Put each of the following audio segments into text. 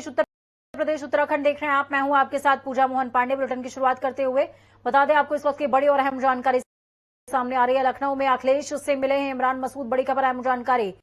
देश उत्तर प्रदेश उत्तराखंड देख रहे हैं आप। मैं हूं आपके साथ पूजा मोहन पांडे। बुलेटिन की शुरुआत करते हुए बता दें आपको इस वक्त की बड़ी और अहम जानकारी सामने आ रही है। लखनऊ में अखिलेश से मिले हैं इमरान मसूद। बड़ी खबर, अहम जानकारी।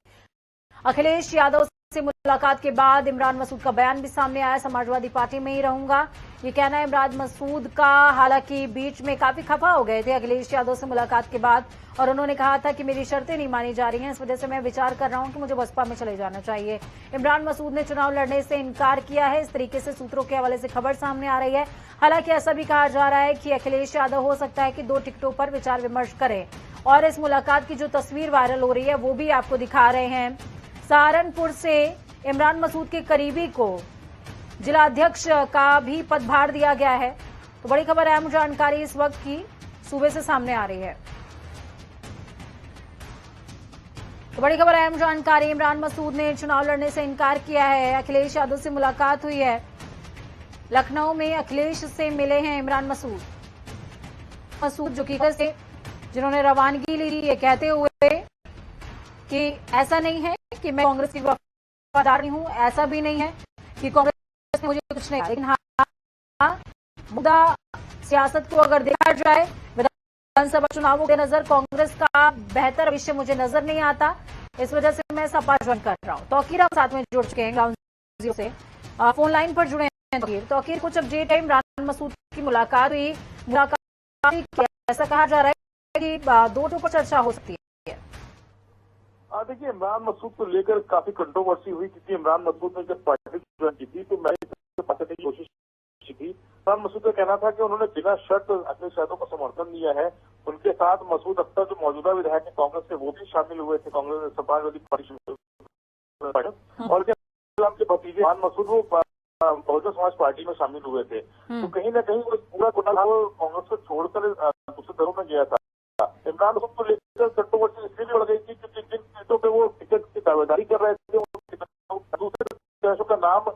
अखिलेश यादव से मुलाकात के बाद इमरान मसूद का बयान भी सामने आया। समाजवादी पार्टी में ही रहूंगा, ये कहना है इमरान मसूद का। हालांकि बीच में काफी खफा हो गए थे अखिलेश यादव से मुलाकात के बाद, और उन्होंने कहा था कि मेरी शर्तें नहीं मानी जा रही हैं, इस वजह से मैं विचार कर रहा हूं कि मुझे बसपा में चले जाना चाहिए। इमरान मसूद ने चुनाव लड़ने से इनकार किया है, इस तरीके से सूत्रों के हवाले से खबर सामने आ रही है। हालांकि ऐसा भी कहा जा रहा है कि अखिलेश यादव हो सकता है कि 2 टिकटों पर विचार विमर्श करें, और इस मुलाकात की जो तस्वीर वायरल हो रही है वो भी आपको दिखा रहे हैं। सहारनपुर से इमरान मसूद के करीबी को जिला अध्यक्ष का भी पदभार दिया गया है। तो बड़ी खबर, अहम जानकारी इस वक्त की सूबे से सामने आ रही है। तो बड़ी खबर, अहम जानकारी। इमरान मसूद ने चुनाव लड़ने से इनकार किया है। अखिलेश यादव से मुलाकात हुई है। लखनऊ में अखिलेश से मिले हैं इमरान मसूद जो कि से जिन्होंने रवानगी ली, ये कहते हुए कि ऐसा नहीं है कि मैं कांग्रेस की वफादार हूं, ऐसा भी नहीं है कि कांग्रेस ने मुझे कुछ नहीं, लेकिन हाँ, मुद्दा सियासत को अगर देखा जाए, विधानसभा चुनावों के नजर कांग्रेस का बेहतर भविष्य मुझे नजर नहीं आता, इस वजह से मैं सपा ज्वाइन कर रहा हूं। तौकीर आप साथ में जुड़ चुके हैं ग्राउंड जीरो से, फोन लाइन पर जुड़े हैं। तौकीर, कुछ अपडेट है? इमरान मसूद की मुलाकात हुई, ऐसा कहा जा रहा है कि 2 पर चर्चा हो सकती है। देखिए, इमरान मसूद को लेकर काफी कंट्रोवर्सी हुई, क्योंकि इमरान मसूद ने जब पार्टी ज्वाइन की थी तो मैंने बात करने की कोशिश की थी। इमरान मसूद का कहना था कि उन्होंने बिना शर्त अखिलेश यादव को समर्थन दिया है। उनके साथ मसूद अख्तर जो मौजूदा विधायक है कांग्रेस के, वो भी शामिल हुए थे कांग्रेस समाजवादी पार्टी, और के भतीजे इमरान मसूद वो बहुजन समाज पार्टी में शामिल हुए थे। तो कहीं ना कहीं वो पूरा घोटाला कांग्रेस को छोड़कर दूसरे दलों में गया था। इमरान मसूद को लेकर कंट्रोवर्सी इसलिए बढ़ गई थी क्योंकि जिन सीटों पे वो टिकट की दावेदारी कर रहे थे, दूसरे प्रत्याशियों का नाम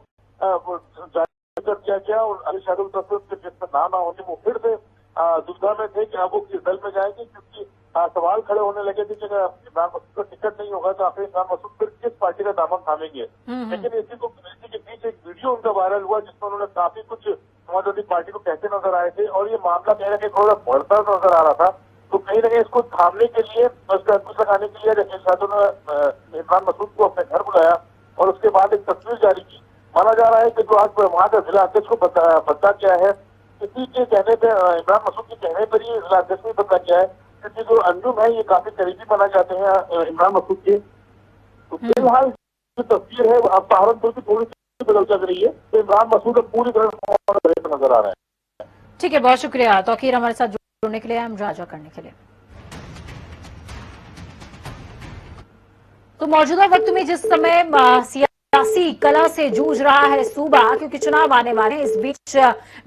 जारी कर दिया गया, और अखिलेश यादव की तरफ से जिसका नाम होने वो फिर से दुविधा में थे कि अब वो किस दल में जाएंगे, क्योंकि सवाल खड़े होने लगे थे कि अगर इमरान मसूद का टिकट नहीं होगा तो आखिर इमरान मसूद फिर किस पार्टी का दामन थामेंगे। लेकिन इसी के बीच एक वीडियो उनका वायरल हुआ जिसमें उन्होंने काफी कुछ समाजवादी पार्टी को कहते नजर आए थे, और ये मामला कहीं ना कहीं थोड़ा बढ़ता नजर आ रहा था। तो कहीं ना कहीं इसको थामने के लिए, उसका अंकुश लगाने के लिए अखिलेश यादव ने इमरान मसूद को अपने घर बुलाया और उसके बाद एक तस्वीर जारी की। माना जा रहा है कि जो आज वहां का जिला अध्यक्ष को बदला गया है, किसी के कहने पे, इमरान मसूद के कहने पर ही जिला अध्यक्ष में बदला गया है, क्योंकि जो अंजुम है ये काफी करीबी माना जाते हैं इमरान मसूद के। तो फिलहाल जो तस्वीर है अब सहारनपुर की थोड़ी सी बदल चल रही है, तो इमरान मसूद नजर आ रहा है। ठीक है, बहुत शुक्रिया तौकीर हमारे साथ जुड़ने के लिए, हम साझा करने के लिए। तो मौजूदा वक्त में जिस समय सियासी कला से जूझ रहा है सूबा, क्योंकि चुनाव आने वाले हैं, इस बीच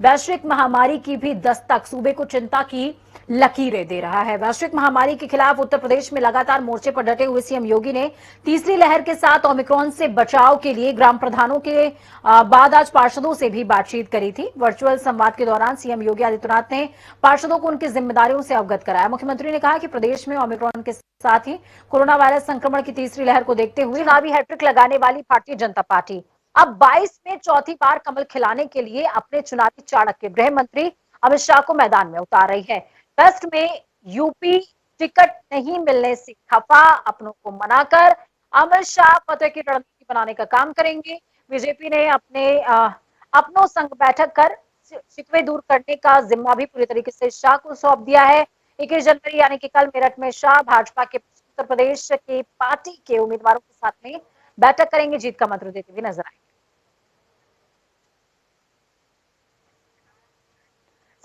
वैश्विक महामारी की भी दस्तक सूबे को चिंता की लकीरें दे रहा है। वैश्विक महामारी के खिलाफ उत्तर प्रदेश में लगातार मोर्चे पर डटे हुए सीएम योगी ने तीसरी लहर के साथ ओमिक्रॉन से बचाव के लिए ग्राम प्रधानों के बाद आज पार्षदों से भी बातचीत करी थी। वर्चुअल संवाद के दौरान सीएम योगी आदित्यनाथ ने पार्षदों को उनकी जिम्मेदारियों से अवगत कराया। मुख्यमंत्री ने कहा कि प्रदेश में ओमिक्रॉन के साथ ही कोरोना वायरस संक्रमण की तीसरी लहर को देखते हुए चुनावी हैट्रिक लगाने वाली भारतीय जनता पार्टी अब 22 में चौथी बार कमल खिलाने के लिए अपने चुनावी चाणक्य गृह मंत्री अमित शाह को मैदान में उतार रही है। वेस्ट में यूपी टिकट नहीं मिलने से खफा अपनों को मनाकर अमित शाह फतेह की रणनीति बनाने का काम करेंगे। बीजेपी ने अपनों संग बैठक कर शिकवे दूर करने का जिम्मा भी पूरी तरीके से शाह को सौंप दिया है। 21 जनवरी यानी कि कल मेरठ में शाह भाजपा के उत्तर प्रदेश के पार्टी के उम्मीदवारों के साथ में बैठक करेंगे, जीत का मंत्र देते हुए नजर आएंगे।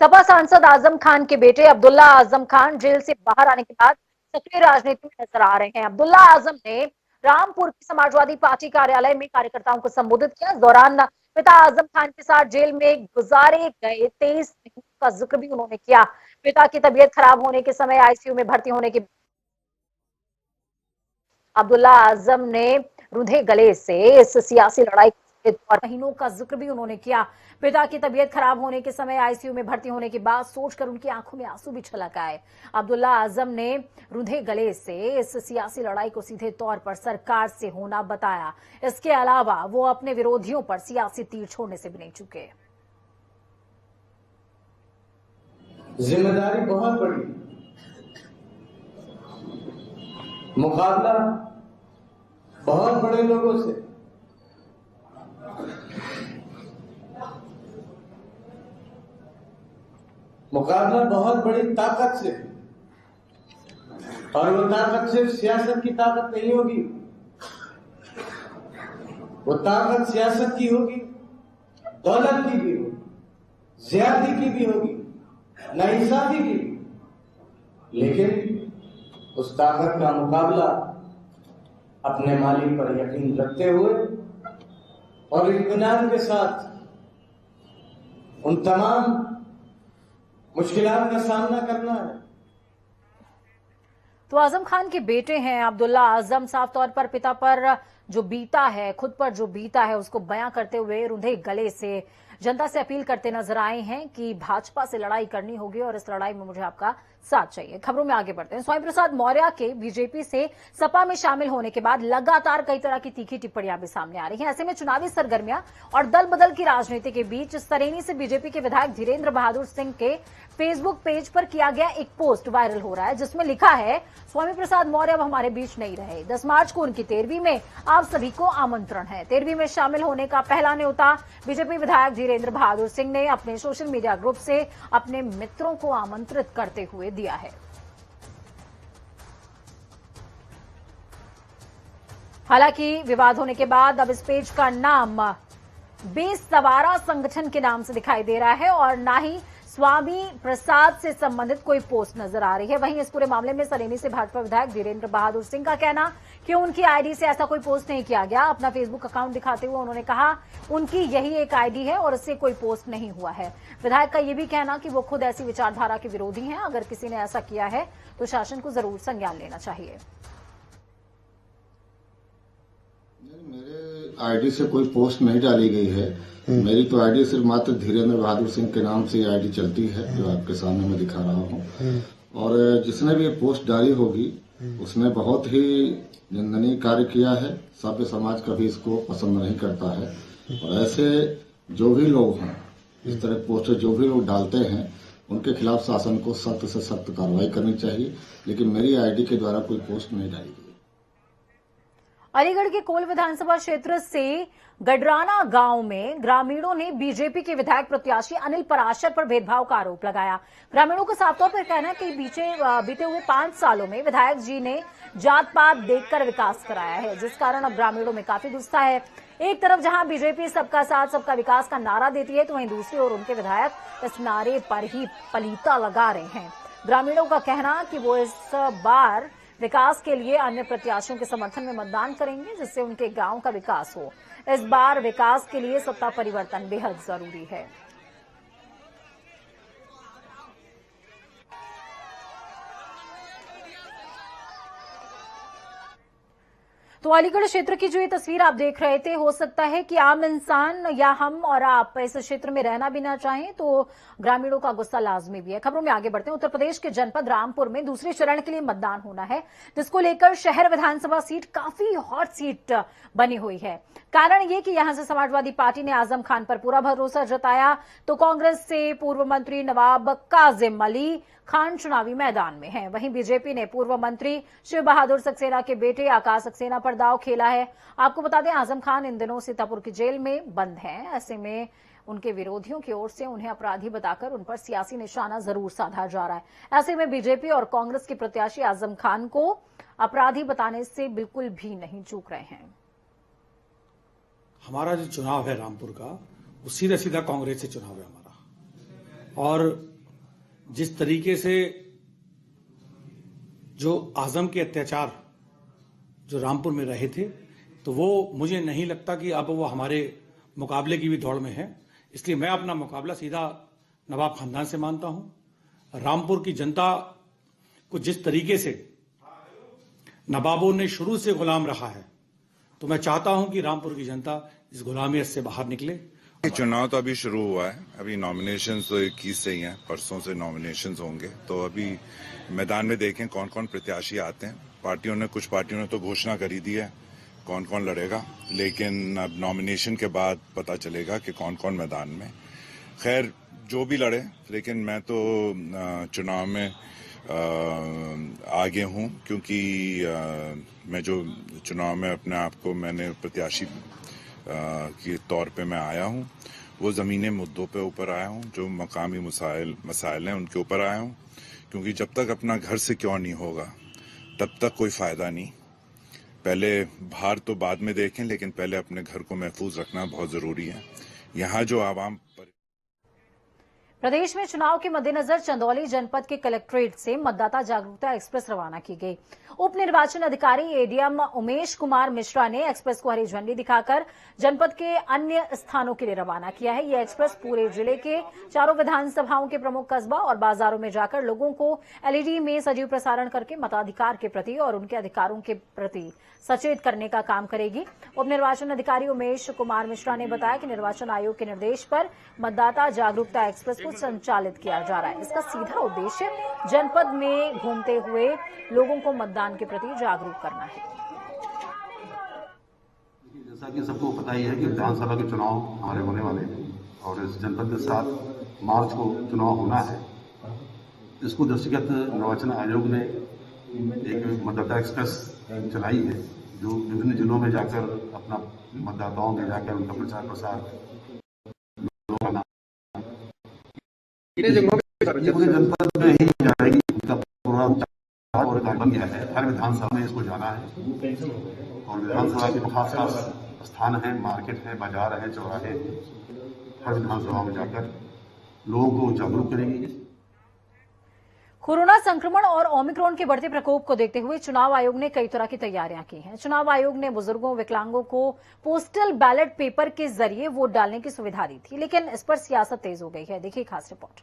सपा सांसद आजम खान के बेटे अब्दुल्ला आजम खान जेल से बाहर आने के बाद सक्रिय राजनीति में नजर आ रहे हैं। अब्दुल्ला आजम ने रामपुर की समाजवादी पार्टी कार्यालय में कार्यकर्ताओं को संबोधित किया। इस दौरान पिता आजम खान के साथ जेल में गुजारे गए 23 महीनों का जिक्र भी उन्होंने किया। पिता की तबीयत खराब होने के समय आईसीयू में भर्ती होने के अब्दुल्ला आजम ने रुंधे गले से इस सियासी लड़ाई और महीनों का जिक्र भी उन्होंने किया। पिता की तबीयत खराब होने के समय आईसीयू में भर्ती होने की बात सोचकर उनकी आंखों में आंसू भी छलक आए। अब्दुल्ला आजम ने रूंधे गले से इस सियासी लड़ाई को सीधे तौर पर सरकार से होना बताया। इसके अलावा वो अपने विरोधियों पर सियासी तीर छोड़ने से भी नहीं चुके। जिम्मेदारी बहुत बड़ी, मुकाबला बहुत बड़े लोगों से, मुकाबला बहुत बड़ी ताकत से, और वो ताकत सिर्फ सियासत की ताकत नहीं होगी, वो ताकत सियासत की होगी, दौलत की भी होगी, ज्यादती की भी होगी, नाइंसाफी की भी। लेकिन उस ताकत का मुकाबला अपने मालिक पर यकीन रखते हुए और इत्मीनान के साथ उन तमाम मुश्किलात का सामना करना है। तो आजम खान के बेटे हैं अब्दुल्ला आजम, साफ तौर पर पिता पर जो बीता है, खुद पर जो बीता है, उसको बयां करते हुए रूंधे गले से जनता से अपील करते नजर आए हैं कि भाजपा से लड़ाई करनी होगी और इस लड़ाई में मुझे आपका साथ चाहिए। खबरों में आगे बढ़ते हैं। स्वामी प्रसाद मौर्य के बीजेपी से सपा में शामिल होने के बाद लगातार कई तरह की तीखी टिप्पणियां भी सामने आ रही हैं। ऐसे में चुनावी सरगर्मियां और दल बदल की राजनीति के बीच सरेनी से बीजेपी के विधायक धीरेन्द्र बहादुर सिंह के फेसबुक पेज पर किया गया एक पोस्ट वायरल हो रहा है, जिसमें लिखा है, स्वामी प्रसाद मौर्य अब हमारे बीच नहीं रहे। 10 मार्च को उनकी 13वीं में आप सभी को आमंत्रण है। 13वीं में शामिल होने का पहला न्योता बीजेपी विधायक धीरेन्द्र बहादुर सिंह ने अपने सोशल मीडिया ग्रुप से अपने मित्रों को आमंत्रित करते हुए दिया है। हालांकि विवाद होने के बाद अब इस पेज का नाम बेसवारा संगठन के नाम से दिखाई दे रहा है और ना ही स्वामी प्रसाद से संबंधित कोई पोस्ट नजर आ रही है। वहीं इस पूरे मामले में सरेनी से भाजपा विधायक धीरेन्द्र बहादुर सिंह का कहना कि उनकी आईडी से ऐसा कोई पोस्ट नहीं किया गया। अपना फेसबुक अकाउंट दिखाते हुए उन्होंने कहा उनकी यही एक आईडी है और इससे कोई पोस्ट नहीं हुआ है। विधायक का यह भी कहना कि वो खुद ऐसी विचारधारा के विरोधी हैं। अगर किसी ने ऐसा किया है तो शासन को जरूर संज्ञान लेना चाहिए। मेरे आईडी से कोई पोस्ट नहीं डाली गई है। मेरी तो आईडी सिर्फ मात्र धीरेन्द्र बहादुर सिंह के नाम से आईडी चलती है, जो आपके सामने मैं दिखा रहा हूँ। और जिसने भी पोस्ट डाली होगी उसने बहुत ही निंदनीय कार्य किया है। सभ्य समाज कभी इसको पसंद नहीं करता है और ऐसे जो भी लोग हैं, इस तरह पोस्टर जो भी लोग डालते हैं, उनके खिलाफ शासन को सख्त से सख्त कार्रवाई करनी चाहिए। लेकिन मेरी आईडी के द्वारा कोई पोस्ट नहीं डाली गई। अलीगढ़ के कोल विधानसभा क्षेत्र से गडराना गांव में ग्रामीणों ने बीजेपी के विधायक प्रत्याशी अनिल पराशर पर भेदभाव का आरोप लगाया। ग्रामीणों का साफ तौर पर कहना है कि बीते हुए 5 सालों में विधायक जी ने जात पात देखकर विकास कराया है, जिस कारण अब ग्रामीणों में काफी गुस्सा है। एक तरफ जहां बीजेपी सबका साथ सबका विकास का नारा देती है, तो वहीं दूसरी ओर उनके विधायक इस नारे पर ही पलीता लगा रहे हैं। ग्रामीणों का कहना कि वो इस बार विकास के लिए अन्य प्रत्याशियों के समर्थन में मतदान करेंगे, जिससे उनके गांव का विकास हो। इस बार विकास के लिए सत्ता परिवर्तन बेहद जरूरी है। तो अलीगढ़ क्षेत्र की जो ये तस्वीर आप देख रहे थे, हो सकता है कि आम इंसान या हम और आप इस क्षेत्र में रहना भी ना चाहें, तो ग्रामीणों का गुस्सा लाजमी भी है। खबरों में आगे बढ़ते हैं। उत्तर प्रदेश के जनपद रामपुर में दूसरे चरण के लिए मतदान होना है, जिसको लेकर शहर विधानसभा सीट काफी हॉट सीट बनी हुई है। कारण ये कि यहां से समाजवादी पार्टी ने आजम खान पर पूरा भरोसा जताया, तो कांग्रेस से पूर्व मंत्री नवाब काजिम अली खान चुनावी मैदान में हैं। वहीं बीजेपी ने पूर्व मंत्री शिव बहादुर सक्सेना के बेटे आकाश सक्सेना पर दांव खेला है। आपको बता दें, आजम खान इन दिनों सीतापुर की जेल में बंद हैं। ऐसे में उनके विरोधियों की ओर से उन्हें अपराधी बताकर उन पर सियासी निशाना जरूर साधा जा रहा है। ऐसे में बीजेपी और कांग्रेस के प्रत्याशी आजम खान को अपराधी बताने से बिल्कुल भी नहीं चूक रहे हैं। हमारा जो चुनाव है रामपुर का, वो सीधा सीधा कांग्रेस से चुनाव है हमारा। और जिस तरीके से जो आजम के अत्याचार जो रामपुर में रहे थे, तो वो मुझे नहीं लगता कि अब वो हमारे मुकाबले की भी दौड़ में है। इसलिए मैं अपना मुकाबला सीधा नवाब खानदान से मानता हूं। रामपुर की जनता को जिस तरीके से नवाबों ने शुरू से गुलाम रहा है, तो मैं चाहता हूं कि रामपुर की जनता इस गुलामियत से बाहर निकले। चुनाव तो अभी शुरू हुआ है, अभी नॉमिनेशंस तो 21 से ही हैं, परसों से नॉमिनेशंस होंगे, तो अभी मैदान में देखें कौन कौन प्रत्याशी आते हैं। कुछ पार्टियों ने तो घोषणा करी दी है कौन कौन लड़ेगा, लेकिन अब नॉमिनेशन के बाद पता चलेगा कि कौन कौन मैदान में। खैर जो भी लड़े, लेकिन मैं तो चुनाव में आगे हूं, क्योंकि मैं जो चुनाव में अपने आप को मैंने प्रत्याशी के तौर पे मैं आया हूं, वो ज़मीनी मुद्दों पे ऊपर आया हूं, जो मकामी मसाइल हैं उनके ऊपर आया हूं, क्योंकि जब तक अपना घर सिक्योर नहीं होगा तब तक कोई फायदा नहीं। पहले बाहर तो बाद में देखें, लेकिन पहले अपने घर को महफूज रखना बहुत जरूरी है। यहाँ जो आवाम प्रदेश में चुनाव के मद्देनजर चंदौली जनपद के कलेक्ट्रेट से मतदाता जागरूकता एक्सप्रेस रवाना की गई। उप निर्वाचन अधिकारी एडीएम उमेश कुमार मिश्रा ने एक्सप्रेस को हरी झंडी दिखाकर जनपद के अन्य स्थानों के लिए रवाना किया है। यह एक्सप्रेस पूरे जिले के चारों विधानसभाओं के प्रमुख कस्बा और बाजारों में जाकर लोगों को एलईडी में सजीव प्रसारण करके मताधिकार के प्रति और उनके अधिकारों के प्रति सचेत करने का काम करेगी। उप निर्वाचन अधिकारी उमेश कुमार मिश्रा ने बताया कि निर्वाचन आयोग के निर्देश पर मतदाता जागरूकता एक्सप्रेस को संचालित किया जा रहा है। इसका सीधा उद्देश्य जनपद में घूमते हुए लोगों को मतदान के प्रति जागरूक करना है। जैसा कि सबको पता ही है कि विधानसभा के चुनाव हमारे होने वाले हैं और इस जनपद के 7 मार्च को चुनाव होना है। इसको दृष्टिगत निर्वाचन आयोग ने एक मतदाता एक्सप्रेस चलाई है, जो विभिन्न जिलों में जाकर अपना मतदाताओं में जाकर उनका प्रचार प्रसार पूरे जनपद में ही जाएगी। उनका पूरा और बन गया है, हर विधानसभा में इसको जाना है और विधानसभा के खास खास स्थान है, मार्केट है, बाजार है, चौराहे हैं, हर विधानसभा में जाकर लोगों को जागरूक करेंगे। कोरोना संक्रमण और ओमिक्रॉन के बढ़ते प्रकोप को देखते हुए चुनाव आयोग ने कई तरह की तैयारियां की हैं। चुनाव आयोग ने बुजुर्गों, विकलांगों को पोस्टल बैलेट पेपर के जरिए वोट डालने की सुविधा दी थी, लेकिन इस पर सियासत तेज हो गई है। देखिए खास रिपोर्ट।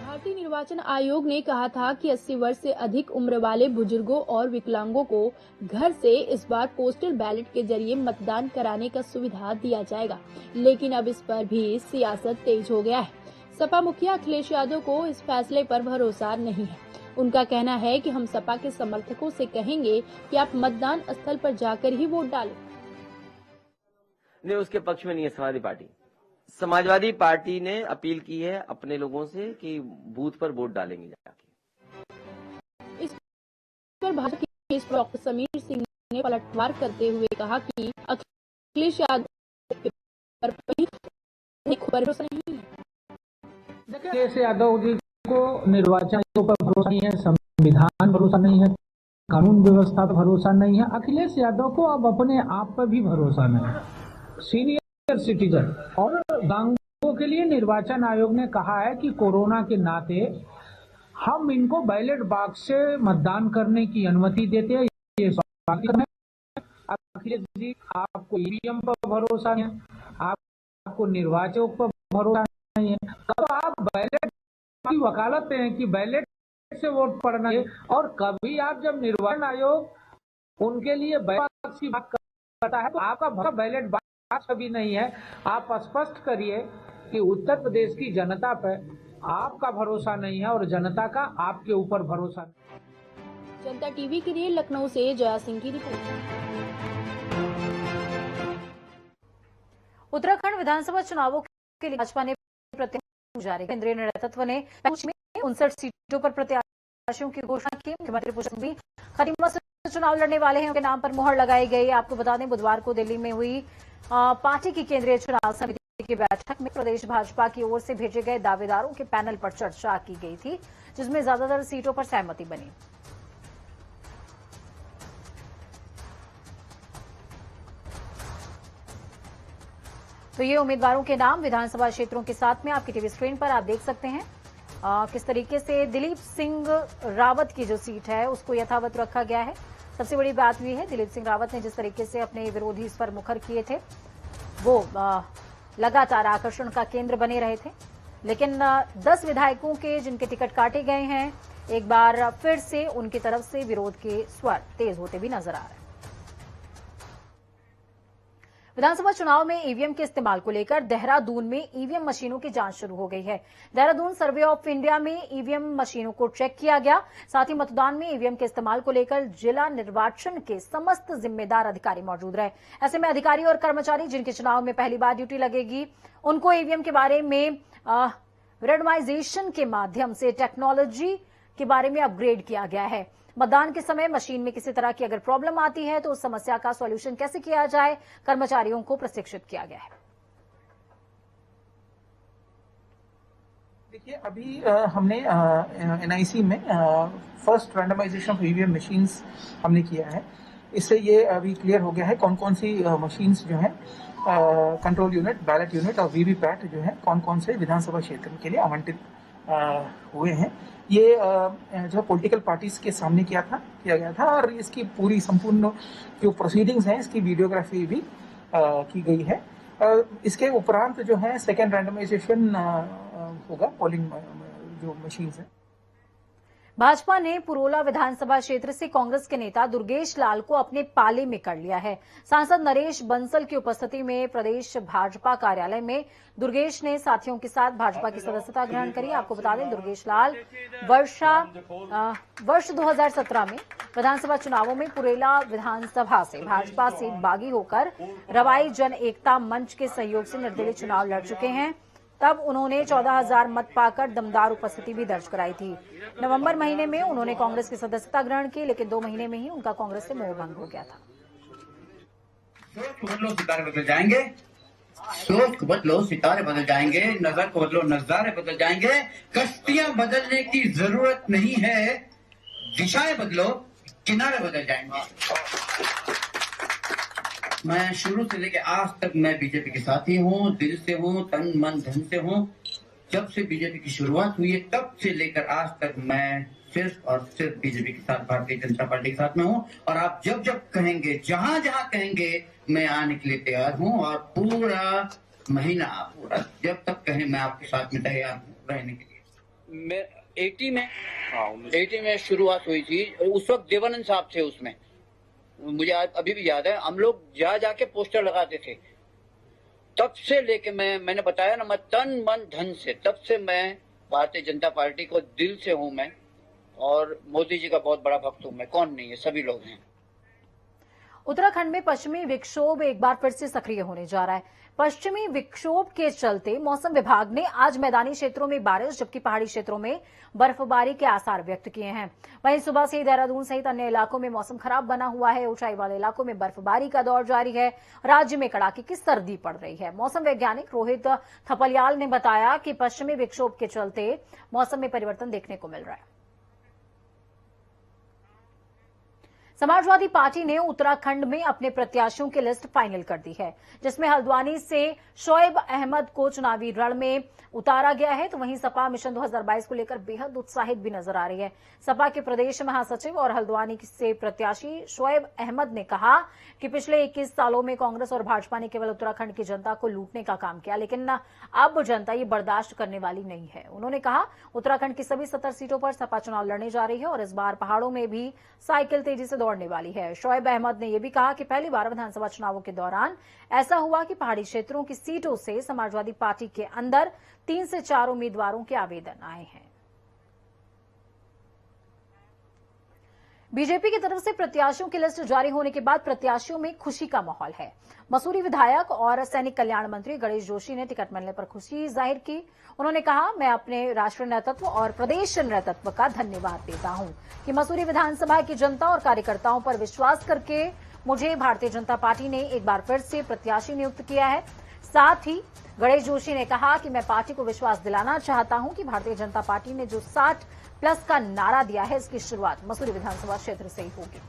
भारतीय निर्वाचन आयोग ने कहा था कि 80 वर्ष से अधिक उम्र वाले बुजुर्गों और विकलांगों को घर से इस बार पोस्टल बैलेट के जरिए मतदान कराने का सुविधा दिया जाएगा, लेकिन अब इस पर भी सियासत तेज हो गया है। सपा मुखिया अखिलेश यादव को इस फैसले पर भरोसा नहीं है। उनका कहना है कि हम सपा के समर्थकों से कहेंगे कि आप मतदान स्थल पर जाकर ही वोट डालें। नहीं, उसके पक्ष में नहीं है समाजवादी पार्टी। समाजवादी पार्टी ने अपील की है अपने लोगों से कि बूथ पर वोट डालेंगे जाके। इस पर भाजपा के डॉक्टर समीर सिंह ने पलटवार करते हुए कहा कि अखिलेश यादव पर भरोसा नहीं है। अखिलेश यादव जी को निर्वाचन आयोग पर भरोसा नहीं है, संविधान भरोसा नहीं है, कानून व्यवस्था पर भरोसा नहीं है। अखिलेश यादव को अब अपने आप पर भी भरोसा नहीं है। सीनियर सिटीजन और दिव्यांगों के लिए निर्वाचन आयोग ने कहा है कि कोरोना के नाते हम इनको बैलेट बॉक्स से मतदान करने की अनुमति देते हैं। ये स्वागत है। अखिलेश जी, आपको ईवीएम पर भरोसा नहीं है, आपको निर्वाचक पर भरोसा नहीं है, कब आप बैलेट की वकालत हैं कि बैलेट से वोट पड़ना है, और कभी आप जब निर्वाचन आयोग उनके लिए बैलेट बॉक्स की बात करता है तो आपका बैलेट बॉक्स कभी नहीं है। आप स्पष्ट करिए कि उत्तर प्रदेश की जनता पर आपका भरोसा नहीं है और जनता का आपके ऊपर भरोसा नहीं। जनता टीवी के लिए लखनऊ से जया सिंह की रिपोर्ट। उत्तराखंड विधानसभा चुनावों के लिए भाजपा ने प्रत्याशी जारी। केंद्रीय नेतृत्व ने 59 सीटों पर प्रत्याशियों की घोषणा की। मुख्यमंत्री पुष्कर भी खटीमा से चुनाव लड़ने वाले हैं, उनके नाम पर मुहर लगाई गई। आपको बता दें, बुधवार को दिल्ली में हुई पार्टी की केंद्रीय चुनाव समिति की बैठक में प्रदेश भाजपा की ओर से भेजे गए दावेदारों के पैनल पर चर्चा की गई थी, जिसमें ज्यादातर सीटों पर सहमति बनी। तो ये उम्मीदवारों के नाम विधानसभा क्षेत्रों के साथ में आपकी टीवी स्क्रीन पर आप देख सकते हैं। किस तरीके से दिलीप सिंह रावत की जो सीट है उसको यथावत रखा गया है। सबसे बड़ी बात यह है, दिलीप सिंह रावत ने जिस तरीके से अपने विरोधी इस पर मुखर किए थे, वो लगातार आकर्षण का केंद्र बने रहे थे। लेकिन 10 विधायकों के जिनके टिकट काटे गए हैं, एक बार फिर से उनकी तरफ से विरोध के स्वर तेज होते भी नजर आ रहे हैं। विधानसभा चुनाव में ईवीएम के इस्तेमाल को लेकर देहरादून में ईवीएम मशीनों की जांच शुरू हो गई है। देहरादून सर्वे ऑफ इंडिया में ईवीएम मशीनों को चेक किया गया। साथ ही मतदान में ईवीएम के इस्तेमाल को लेकर जिला निर्वाचन के समस्त जिम्मेदार अधिकारी मौजूद रहे। ऐसे में अधिकारी और कर्मचारी जिनके चुनाव में पहली बार ड्यूटी लगेगी, उनको ईवीएम के बारे में रेंडमाइजेशन के माध्यम से टेक्नोलॉजी के बारे में अपग्रेड किया गया है। मतदान के समय मशीन में किसी तरह की अगर प्रॉब्लम आती है तो उस समस्या का सॉल्यूशन कैसे किया जाए, कर्मचारियों को प्रशिक्षित किया गया है। देखिए, अभी हमने एनआईसी में first randomisation of EVM machines हमने किया है। इससे ये अभी क्लियर हो गया है कौन कौन सी मशीन्स जो है कंट्रोल यूनिट, बैलेट यूनिट और वीवीपैट जो है कौन कौन से विधानसभा क्षेत्र के लिए आवंटित हुए हैं। ये जो पॉलिटिकल पार्टीज के सामने किया गया था और इसकी पूरी संपूर्ण जो प्रोसीडिंग्स हैं इसकी वीडियोग्राफी भी की गई है। इसके उपरांत जो है सेकेंड रैंडमाइजेशन होगा पोलिंग जो मशीन्स हैं। भाजपा ने पुरोला विधानसभा क्षेत्र से कांग्रेस के नेता दुर्गेश लाल को अपने पाले में कर लिया है। सांसद नरेश बंसल की उपस्थिति में प्रदेश भाजपा कार्यालय में दुर्गेश ने साथियों के साथ भाजपा की सदस्यता ग्रहण करी। आपको बता दें, दुर्गेश लाल वर्ष 2017 में विधानसभा चुनावों में पुरोला विधानसभा से भाजपा से बागी होकर रवाई जन एकता मंच के सहयोग से निर्दलीय चुनाव लड़ चुके हैं। तब उन्होंने 14,000 मत पाकर दमदार उपस्थिति भी दर्ज कराई थी। नवंबर महीने में उन्होंने कांग्रेस की सदस्यता ग्रहण की, लेकिन 2 महीने में ही उनका कांग्रेस से मोह भंग हो गया था। सोच को बदलो, सितारे बदल जाएंगे। सोच को बदलो, सितारे बदल जाएंगे। नजर को बदलो, नजारे बदल जाएंगे। कश्तियां बदलने की जरूरत नहीं है, दिशाएं बदलो, किनारे बदल जाएंगे। मैं शुरू से लेकर आज तक मैं बीजेपी के साथ ही हूँ, दिल से हूँ, तन मन धन से हूँ। जब से बीजेपी की शुरुआत हुई है तब से लेकर आज तक मैं सिर्फ और सिर्फ बीजेपी के साथ, भारतीय जनता पार्टी के साथ में हूँ। और आप जब जब कहेंगे, जहाँ जहाँ कहेंगे, मैं आने के लिए तैयार हूँ। और पूरा महीना, पूरा जब तक कहें, मैं आपके साथ में तैयार हूँ रहने के लिए। मैं 80 में शुरुआत हुई थी। उस वक्त देवानंद साहब थे उसमें, मुझे अभी भी याद है। हम लोग जाके पोस्टर लगाते थे। तब से लेके मैंने बताया ना, मैं तन मन धन से, तब से मैं भारतीय जनता पार्टी को दिल से हूं मैं, और मोदी जी का बहुत बड़ा भक्त हूं मैं। कौन नहीं है, सभी लोग हैं। उत्तराखंड में पश्चिमी विक्षोभ एक बार फिर से सक्रिय होने जा रहा है। पश्चिमी विक्षोभ के चलते मौसम विभाग ने आज मैदानी क्षेत्रों में बारिश जबकि पहाड़ी क्षेत्रों में बर्फबारी के आसार व्यक्त किए हैं। वहीं सुबह से ही देहरादून सहित अन्य इलाकों में मौसम खराब बना हुआ है। ऊंचाई वाले इलाकों में बर्फबारी का दौर जारी है। राज्य में कड़ाके की सर्दी पड़ रही है। मौसम वैज्ञानिक रोहित थपलियाल ने बताया कि पश्चिमी विक्षोभ के चलते मौसम में परिवर्तन देखने को मिल रहा है। समाजवादी पार्टी ने उत्तराखंड में अपने प्रत्याशियों की लिस्ट फाइनल कर दी है, जिसमें हल्द्वानी से शोएब अहमद को चुनावी रण में उतारा गया है। तो वहीं सपा मिशन 2022 को लेकर बेहद उत्साहित भी नजर आ रही है। सपा के प्रदेश महासचिव और हल्द्वानी से प्रत्याशी शोएब अहमद ने कहा कि पिछले 21 सालों में कांग्रेस और भाजपा ने केवल उत्तराखंड की जनता को लूटने का काम किया, लेकिन अब जनता ये बर्दाश्त करने वाली नहीं है। उन्होंने कहा, उत्तराखंड की सभी 70 सीटों पर सपा चुनाव लड़ने जा रही है और इस बार पहाड़ों में भी साइकिल तेजी से दौड़ने वाली है। शोएब अहमद ने यह भी कहा कि पहली बार विधानसभा चुनावों के दौरान ऐसा हुआ कि पहाड़ी क्षेत्रों की सीटों से समाजवादी पार्टी के अंदर 3 से 4 उम्मीदवारों के आवेदन आए हैं। बीजेपी की तरफ से प्रत्याशियों की लिस्ट जारी होने के बाद प्रत्याशियों में खुशी का माहौल है। मसूरी विधायक और सैनिक कल्याण मंत्री गणेश जोशी ने टिकट मिलने पर खुशी जाहिर की। उन्होंने कहा, मैं अपने राष्ट्रीय नेतृत्व और प्रदेश नेतृत्व का धन्यवाद देता हूं कि मसूरी विधानसभा की जनता और कार्यकर्ताओं पर विश्वास करके मुझे भारतीय जनता पार्टी ने एक बार फिर से प्रत्याशी नियुक्त किया है। साथ ही गणेश जोशी ने कहा कि मैं पार्टी को विश्वास दिलाना चाहता हूं कि भारतीय जनता पार्टी ने जो 60+ का नारा दिया है, इसकी शुरुआत मसूरी विधानसभा क्षेत्र से ही होगी।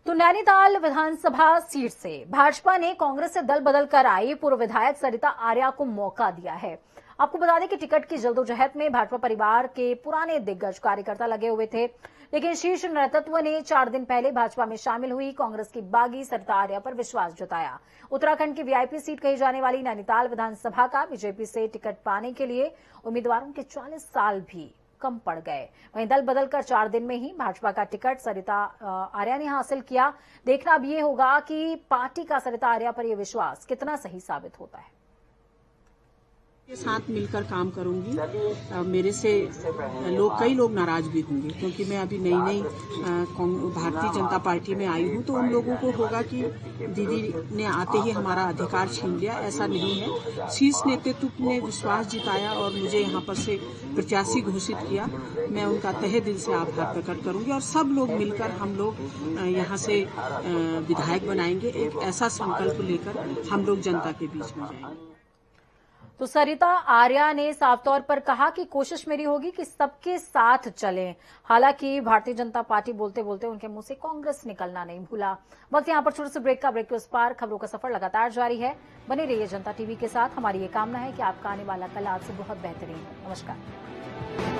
तो नैनीताल विधानसभा सीट से भाजपा ने कांग्रेस से दल बदल कर आई पूर्व विधायक सरिता आर्या को मौका दिया है। आपको बता दें कि टिकट की जल्दोजहद में भाजपा परिवार के पुराने दिग्गज कार्यकर्ता लगे हुए थे। लेकिन शीर्ष नेतृत्व ने 4 दिन पहले भाजपा में शामिल हुई कांग्रेस की बागी सरिता आर्या पर विश्वास जताया। उत्तराखंड की वीआईपी सीट कही जाने वाली नैनीताल विधानसभा का बीजेपी से टिकट पाने के लिए उम्मीदवारों के 40 साल भी कम पड़ गए। वहीं दल बदलकर 4 दिन में ही भाजपा का टिकट सरिता आर्या ने हासिल किया। देखना अब ये होगा कि पार्टी का सरिता आर्या पर यह विश्वास कितना सही साबित होता है। के साथ मिलकर काम करूंगी। मेरे से कई लोग नाराज भी होंगे, क्योंकि मैं अभी नई भारतीय जनता पार्टी में आई हूं, तो उन लोगों को होगा कि दीदी ने आते ही हमारा अधिकार छीन लिया। ऐसा नहीं है। शीर्ष नेतृत्व ने विश्वास जिताया और मुझे यहाँ पर से प्रत्याशी घोषित किया। मैं उनका तहे दिल से आभार प्रकट करूंगी और सब लोग मिलकर हम लोग यहाँ से विधायक बनाएंगे। एक ऐसा संकल्प लेकर हम लोग जनता के बीच में जाएंगे। तो सरिता आर्या ने साफ तौर पर कहा कि कोशिश मेरी होगी कि सबके साथ चलें। हालांकि भारतीय जनता पार्टी बोलते बोलते उनके मुंह से कांग्रेस निकलना नहीं भूला। वक्त यहां पर छोटे से ब्रेक के उस पार खबरों का सफर लगातार जारी है। बने रहिए जनता टीवी के साथ। हमारी ये कामना है कि आपका आने वाला कल आज से बहुत बेहतरीन हो। नमस्कार।